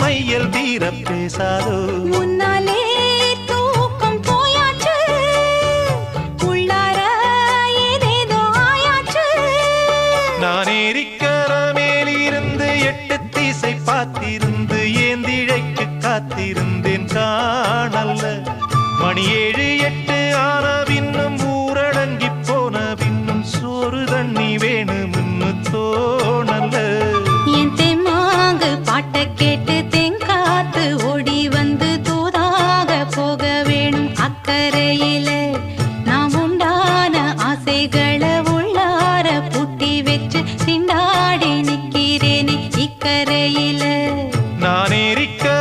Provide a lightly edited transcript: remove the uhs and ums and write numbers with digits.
மையல் தீர பேசாதோ முன்னாலே தூக்கம் போயாச்சு உள்ளார ஏதேதோ ஆயாச்சு நான் ஏரிக்கர மேலிருந்து 8 திசை பார்த்திருந்து ஏந்திழைக்கு காத்திருந்தேன் காணல்ல மணி 7 8 ஆன பின்னும் ஊரடங்கி போன பின்னும் சோறு தண்ணி வேணும்னு தோணல்ல என் தெம்மாங்கு பாட்ட கேட்டு தெங்காத்து ஓடி வந்து தூதாக போக வேணும் அக்கறையில நாம் உண்டான ஆசைகளை உள்ளார பூட்டி வச்சு திண்டாடி நிக்கிறேன்